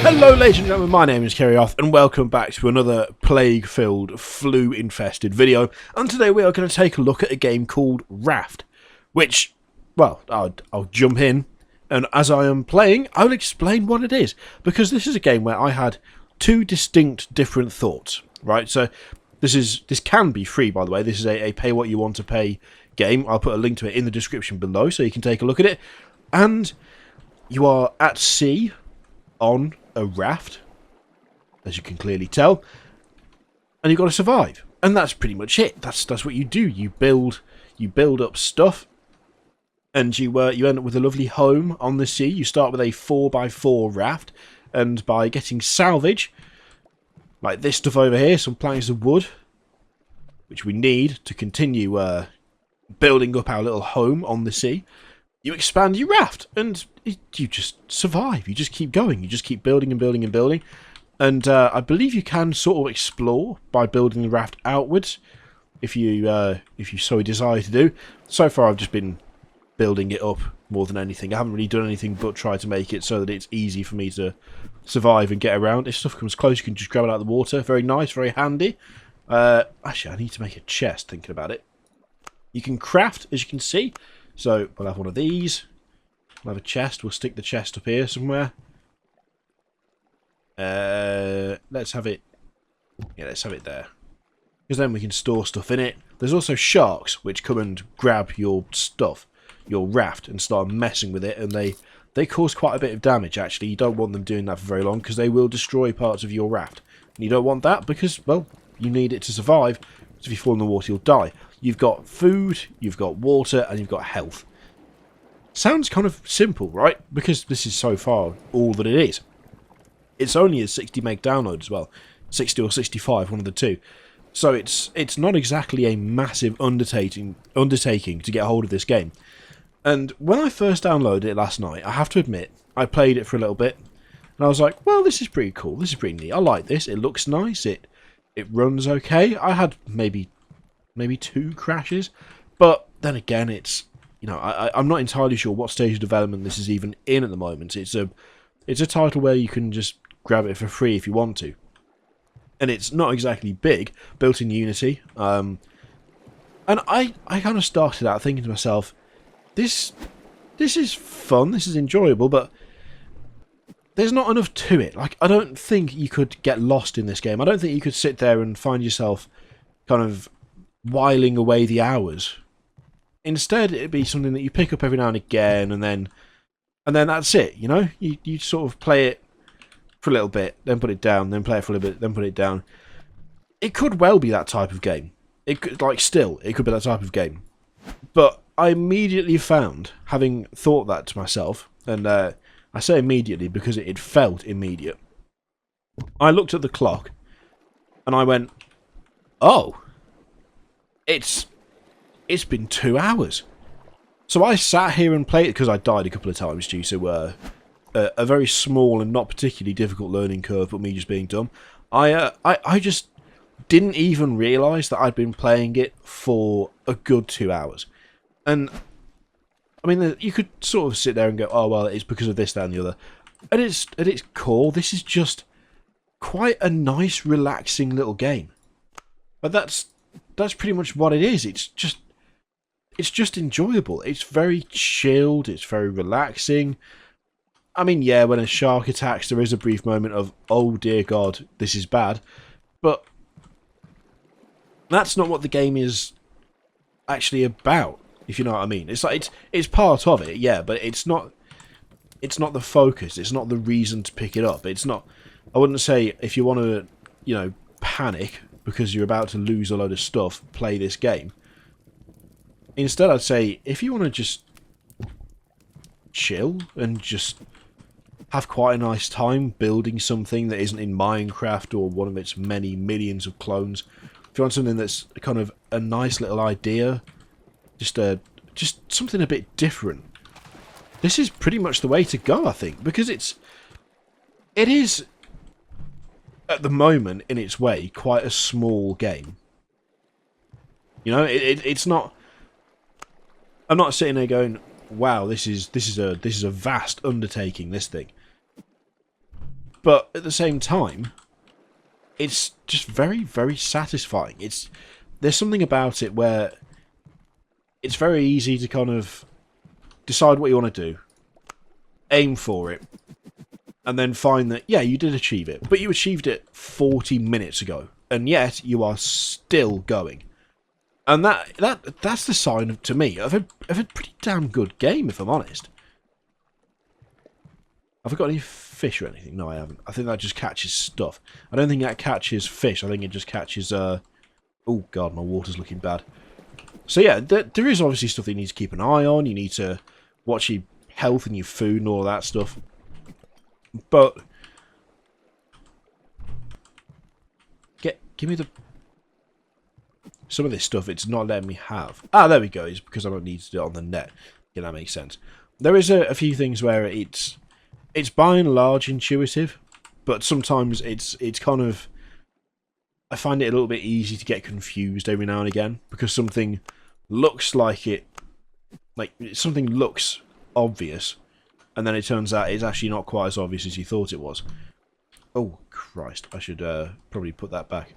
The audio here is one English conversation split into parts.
Hello ladies and gentlemen, my name is Kerryoth and welcome back to another plague-filled, flu-infested video, and today we are going to take a look at a game called Raft, which, well, I'll jump in, and as I am playing, I'll explain what it is, because this is a game where I had two distinct different thoughts, right? So this can be free, by the way. This is a pay what you want to pay game. I'll put a link to it in the description below so you can take a look at it, and you are at sea on a raft, as you can clearly tell, and you've got to survive, and that's pretty much it. That's what you do. You build up stuff, and you end up with a lovely home on the sea. You start with a 4x4 raft, and by getting salvage, like this stuff over here, some planks of wood, which we need to continue building up our little home on the sea, you expand your raft, and you just survive. You just keep going. You just keep building and building and building. And I believe you can sort of explore by building the raft outwards, if you so desire to do. So far, I've just been building it up more than anything. I haven't really done anything but try to make it so that it's easy for me to survive and get around. If stuff comes close, you can just grab it out of the water. Very nice, very handy. Actually, I need to make a chest, thinking about it. You can craft, as you can see. So we'll have one of these. We'll have a chest. We'll stick the chest up here somewhere. Let's have it. Yeah, let's have it there. Because then we can store stuff in it. There's also sharks which come and grab your stuff, your raft, and start messing with it. And they cause quite a bit of damage, actually. You don't want them doing that for very long because they will destroy parts of your raft. And you don't want that because, well, you need it to survive. So if you fall in the water, you'll die. You've got food, you've got water, and you've got health. Sounds kind of simple, right? Because this is so far all that it is. It's only a 60 meg download as well. 60 or 65, one of the two. So it's not exactly a massive undertaking to get a hold of this game. And when I first downloaded it last night, I have to admit, I played it for a little bit. And I was like, well, this is pretty cool. This is pretty neat. I like this. It looks nice. It runs okay. I had maybe 2 crashes, but then again, it's, you know, I'm not entirely sure what stage of development this is even in at the moment. It's a title where you can just grab it for free if you want to, and it's not exactly big, built in Unity. And I kind of started out thinking to myself, this is fun, this is enjoyable, but there's not enough to it. Like, I don't think you could get lost in this game. I don't think you could sit there and find yourself kind of whiling away the hours. Instead, it'd be something that you pick up every now and again, and then that's it. You know, you sort of play it for a little bit, then put it down, then play it for a little bit, then put it down. It could well be that type of game. It could be that type of game. But I immediately found, having thought that to myself, and I say immediately because it felt immediate. I looked at the clock, and I went, "Oh, it's been 2 hours." So I sat here and played it because I died a couple of times due to a very small and not particularly difficult learning curve, but me just being dumb. I just didn't even realise that I'd been playing it for a good 2 hours. And I mean, you could sort of sit there and go, "Oh well, it's because of this, that, and the other." At its core, this is just quite a nice, relaxing little game. But that's pretty much what it is. It's just enjoyable. It's very chilled. It's very relaxing. I mean, yeah, when a shark attacks, there is a brief moment of, "Oh dear God, this is bad," but that's not what the game is actually about. If you know what I mean. It's like it's part of it, yeah, but it's not the focus. It's not the reason to pick it up. It's not. I wouldn't say if you want to, you know, panic because you're about to lose a load of stuff, play this game. Instead, I'd say if you want to just chill and just have quite a nice time building something that isn't in Minecraft or one of its many millions of clones, if you want something that's kind of a nice little idea, just something a bit different, this is pretty much the way to go, I think, because it is at the moment in its way quite a small game. You know, it's not. I'm not sitting there going, "Wow, this is a vast undertaking." This thing. But at the same time, it's just very, very satisfying. There's something about it where it's very easy to kind of decide what you want to do, aim for it, and then find that, yeah, you did achieve it, but you achieved it 40 minutes ago, and yet you are still going. And that's the sign, to me, of a pretty damn good game, if I'm honest. Have I got any fish or anything? No, I haven't. I think that just catches stuff. I don't think that catches fish. I think it just catches... Oh, God, my water's looking bad. So, yeah, there is obviously stuff that you need to keep an eye on. You need to watch your health and your food and all that stuff. But... Give me the... Some of this stuff it's not letting me have. Ah, there we go. It's because I don't need to do it on the net. Yeah, that makes sense. There is a few things where it's by and large intuitive, but sometimes it's kind of... I find it a little bit easy to get confused every now and again, because something looks like it... Like, something looks obvious, and then it turns out it's actually not quite as obvious as you thought it was. Oh, Christ. I should probably put that back.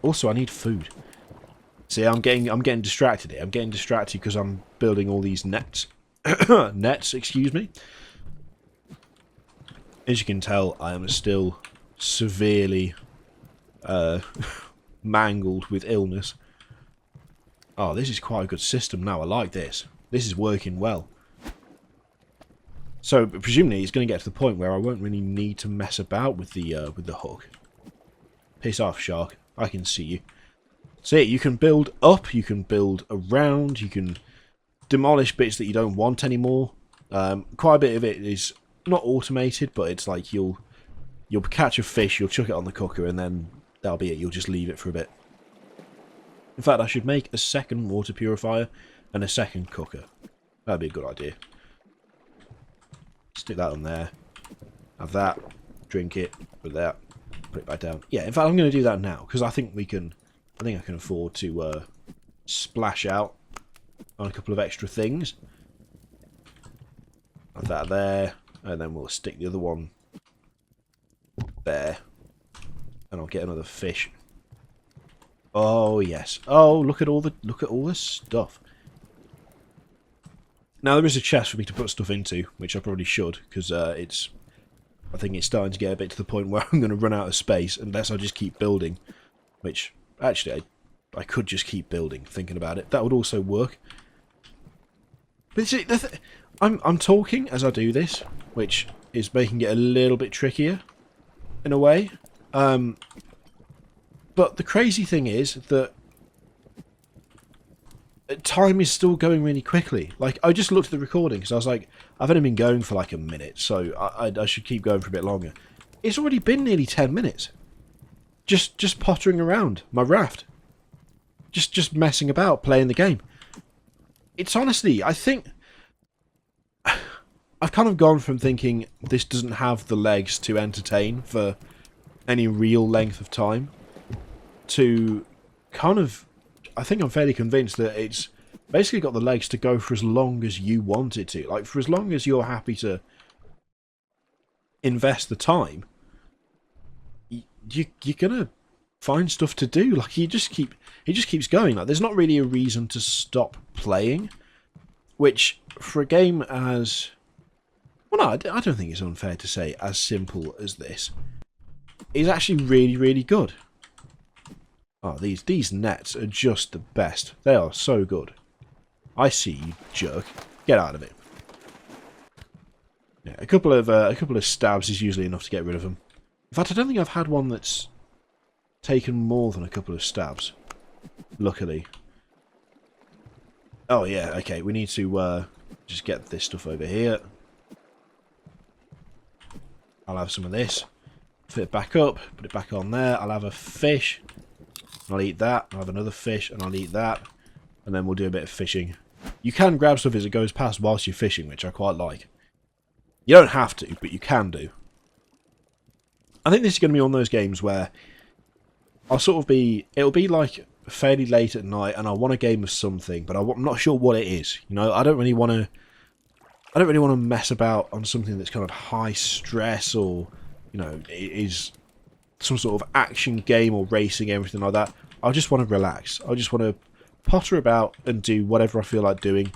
Also, I need food. See, I'm getting distracted here. I'm getting distracted because I'm building all these nets. Nets, excuse me. As you can tell, I am still severely mangled with illness. Oh, this is quite a good system now. I like this. This is working well. So, presumably, it's going to get to the point where I won't really need to mess about with the hook. Piss off, shark. I can see you. So, yeah, you can build up, you can build around, you can demolish bits that you don't want anymore. Quite a bit of it is not automated, but it's like you'll catch a fish, you'll chuck it on the cooker, and then that'll be it. You'll just leave it for a bit. In fact, I should make a second water purifier and a second cooker. That'd be a good idea. Stick that on there. Have that. Drink it. Put that. Put it back down. Yeah, in fact, I'm going to do that now, because I think I can afford to splash out on a couple of extra things. Have that there, and then we'll stick the other one there, and I'll get another fish. Oh yes. Oh, look at all the stuff. Now there is a chest for me to put stuff into, which I probably should, because I think it's starting to get a bit to the point where I'm going to run out of space unless I just keep building. Which actually I could just keep building. Thinking about it, that would also work. But see, I'm talking as I do this, which is making it a little bit trickier in a way. But the crazy thing is that time is still going really quickly. Like, I just looked at the recording because I was like, I've only been going for like a minute, so I should keep going for a bit longer. It's already been nearly 10 minutes. Just pottering around my raft. Just messing about, playing the game. It's honestly, I think... I've kind of gone from thinking this doesn't have the legs to entertain for any real length of time to kind of... I think I'm fairly convinced that it's basically got the legs to go for as long as you want it to. Like, for as long as you're happy to invest the time, you're gonna find stuff to do. Like, it just keeps going. Like, there's not really a reason to stop playing, which for a game as... Well, no, I don't think it's unfair to say as simple as this is actually really, really good. Oh, these nets are just the best. They are so good. I see you, jerk. Get out of it. Yeah, a couple of stabs is usually enough to get rid of them. In fact, I don't think I've had one that's taken more than a couple of stabs. Luckily. Oh yeah, okay. We need to just get this stuff over here. I'll have some of this. Fit it back up. Put it back on there. I'll have a fish. I'll eat that. I'll have another fish, and I'll eat that. And then we'll do a bit of fishing. You can grab stuff as it goes past whilst you're fishing, which I quite like. You don't have to, but you can do. I think this is going to be one of those games where I'll sort of be... It'll be like fairly late at night, and I want a game of something, but I'm not sure what it is. You know, I don't really want to mess about on something that's kind of high stress or, you know, it is some sort of action game or racing, everything like that. I just want to relax. I just want to potter about and do whatever I feel like doing.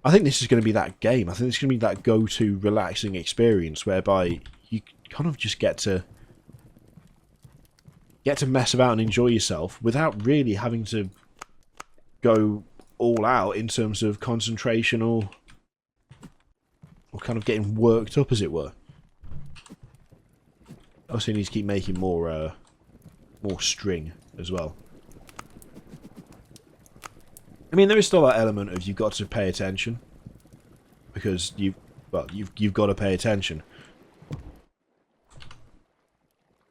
I think this is going to be that game. I think it's going to be that go-to relaxing experience whereby you kind of just get to mess about and enjoy yourself without really having to go all out in terms of concentration or kind of getting worked up, as it were. Also, need to keep making more string as well. I mean, there is still that element of you've got to pay attention because you've got to pay attention.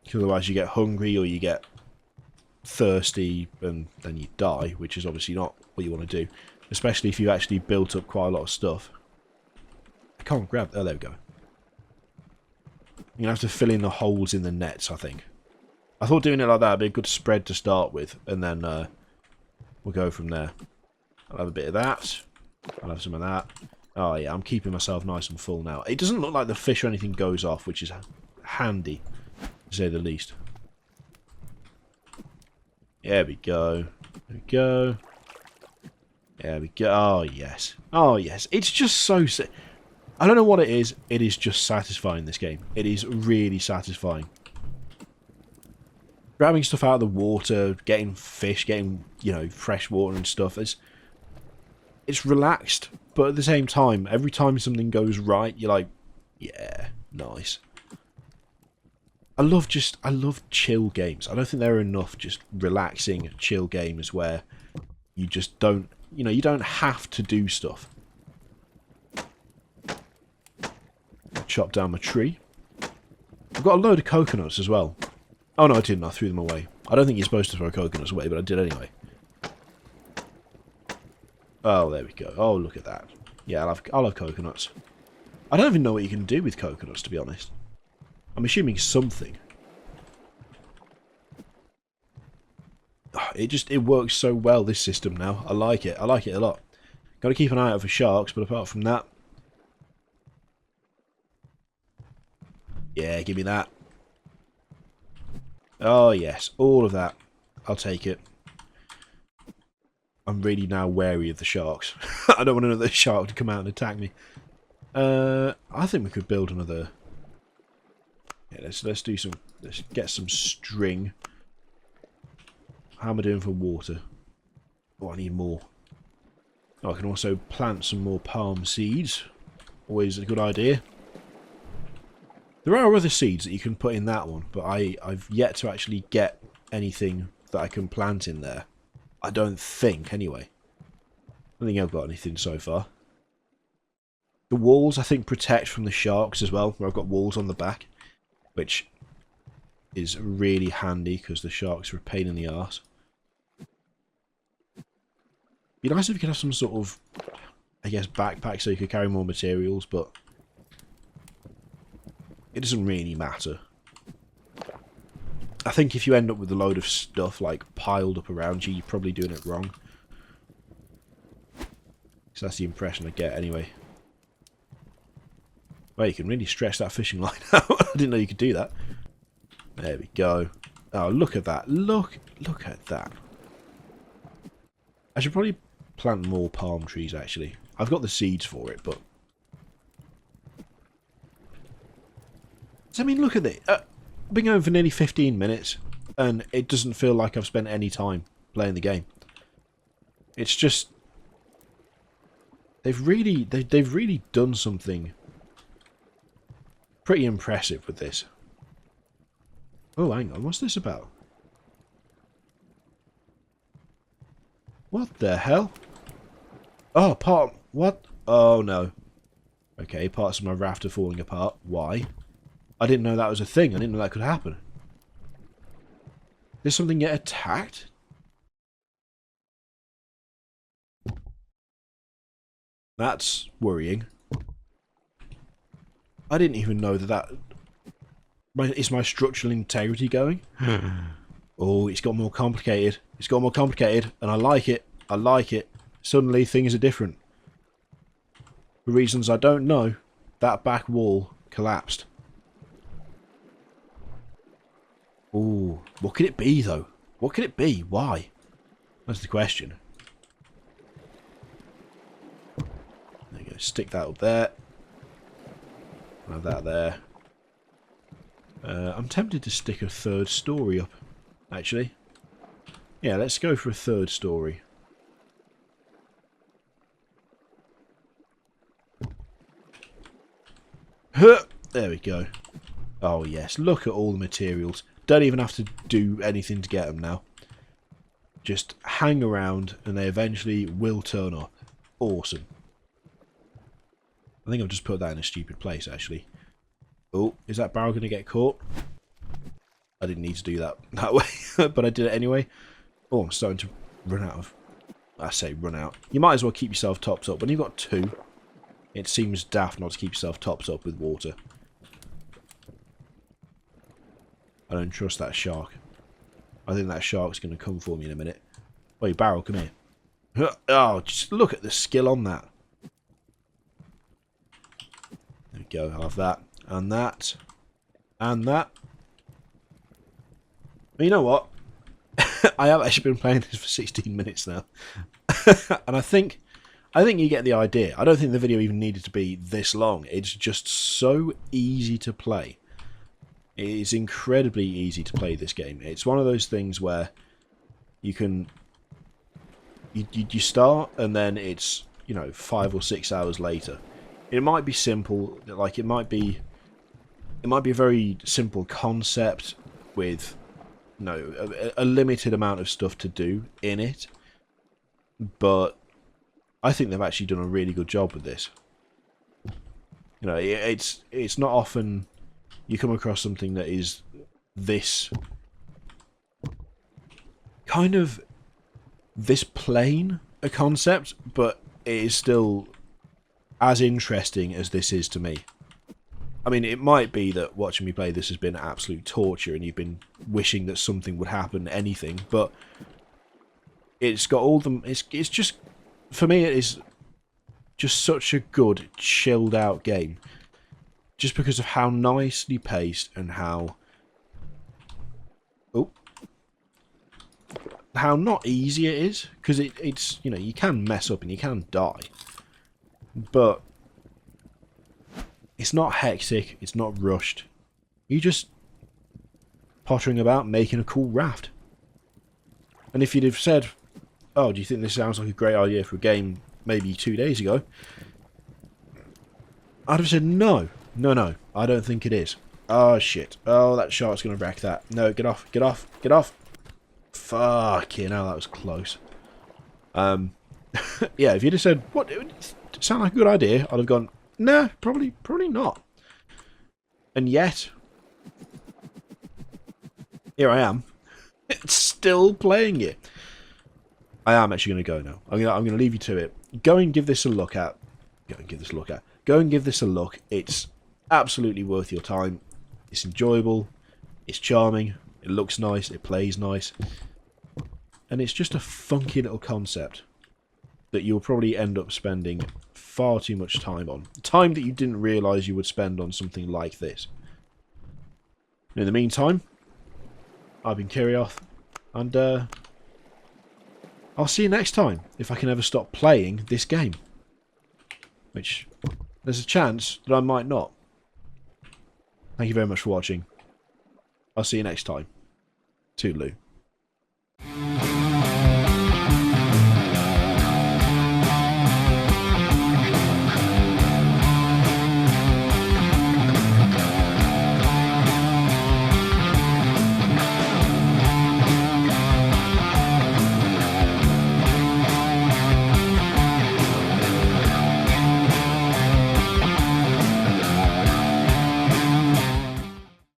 Because otherwise, you get hungry or you get thirsty and then you die, which is obviously not what you want to do. Especially if you actually built up quite a lot of stuff. I can't grab. Oh, there we go. You're going to have to fill in the holes in the nets, I think. I thought doing it like that would be a good spread to start with, and then we'll go from there. I'll have a bit of that. I'll have some of that. Oh yeah, I'm keeping myself nice and full now. It doesn't look like the fish or anything goes off, which is handy, to say the least. There we go. There we go. There we go. Oh yes. Oh yes. It's just so... I don't know what it is. It is just satisfying, this game. It is really satisfying. Grabbing stuff out of the water, getting fish, getting, you know, fresh water and stuff. It's relaxed, but at the same time, every time something goes right, you're like, yeah, nice. I love chill games. I don't think there are enough just relaxing, chill games where you just don't, you know, you don't have to do stuff. Chop down my tree. I've got a load of coconuts as well. Oh no, I didn't. I threw them away. I don't think you're supposed to throw coconuts away, but I did anyway. Oh, there we go. Oh, look at that. Yeah, I'll have coconuts. I don't even know what you can do with coconuts, to be honest. I'm assuming something. It works so well, this system now. I like it. I like it a lot. Got to keep an eye out for sharks, but apart from that... Yeah, give me that. Oh, yes. All of that. I'll take it. I'm really now wary of the sharks. I don't want another shark to come out and attack me. I think we could build another... Yeah, let's do some... Let's get some string. How am I doing for water? Oh, I need more. Oh, I can also plant some more palm seeds. Always a good idea. There are other seeds that you can put in that one, but I've yet to actually get anything that I can plant in there. I don't think, anyway. I don't think I've got anything so far. The walls, I think, protect from the sharks as well, where I've got walls on the back, which is really handy because the sharks are a pain in the arse. Be nice if you could have some sort of, I guess, backpack so you could carry more materials, but it doesn't really matter. I think if you end up with a load of stuff like piled up around you, you're probably doing it wrong. So that's the impression I get anyway. Well, you can really stretch that fishing line out. I didn't know you could do that. There we go. Oh, look at that. Look at that. I should probably plant more palm trees, actually. I've got the seeds for it, but... I mean, look at it. I've been going for nearly 15 minutes, and it doesn't feel like I've spent any time playing the game. It's just... They've really done something pretty impressive with this. Oh, hang on. What's this about? What the hell? Oh, what? Oh, no. Okay, parts of my raft are falling apart. Why? I didn't know that was a thing. I didn't know that could happen. Did something get attacked? That's worrying. I didn't even know that is my structural integrity going? Oh, it's got more complicated. It's got more complicated, and I like it. I like it. Suddenly, things are different. For reasons I don't know, that back wall collapsed. Ooh, what could it be though? What could it be? Why? That's the question. There you go. Stick that up there. Have that there. I'm tempted to stick a third story up, actually. Yeah, let's go for a third story. Huh! There we go. Oh yes, look at all the materials. Don't even have to do anything to get them now. Just hang around and they eventually will turn up. Awesome. I think I've just put that in a stupid place, actually. Oh, is that barrel going to get caught? I didn't need to do that way, but I did it anyway. Oh, I'm starting to run out of... I say run out. You might as well keep yourself topped up. When you've got two, it seems daft not to keep yourself topped up with water. I don't trust that shark. I think that shark's going to come for me in a minute. Wait, barrel, come here. Oh, just look at the skill on that. There we go, I'll have that. And that. And that. But you know what? I have actually been playing this for 16 minutes now. And I think you get the idea. I don't think the video even needed to be this long. It's just so easy to play. It is incredibly easy to play this game. It's one of those things where you can... You start and then it's, you know, 5 or 6 hours later. It might be simple, like it might be a very simple concept with, you know, a limited amount of stuff to do in it. But I think they've actually done a really good job with this. You know, it's not often you come across something that is this kind of this plain a concept, but it is still as interesting as this is to me. I mean, it might be that watching me play this has been absolute torture and you've been wishing that something would happen, anything, but it's got all them. It's just, for me, it is just such a good, chilled out game. Just because of how nicely paced and how not easy it is, because it's, you know, you can mess up and you can die, but it's not hectic, it's not rushed. You just pottering about making a cool raft. And if you'd have said, oh, do you think this sounds like a great idea for a game maybe 2 days ago, I'd have said no, I don't think it is. Oh shit, oh, that shark's gonna wreck that. No, get off, get off, get off. Fucking hell, that was close. Yeah, if you'd have said, what, it sound like a good idea, I'd have gone, nah, probably not. And yet, here I am, still playing it. I am actually going to go now. I'm going to leave you to it. Go and give this a look at. Go and give this a look. It's absolutely worth your time. It's enjoyable. It's charming. It looks nice. It plays nice. And it's just a funky little concept that you'll probably end up spending far too much time on. Time that you didn't realise you would spend on something like this. In the meantime, I've been Kirioth, and I'll see you next time, if I can ever stop playing this game. Which, there's a chance that I might not. Thank you very much for watching. I'll see you next time. Toodaloo.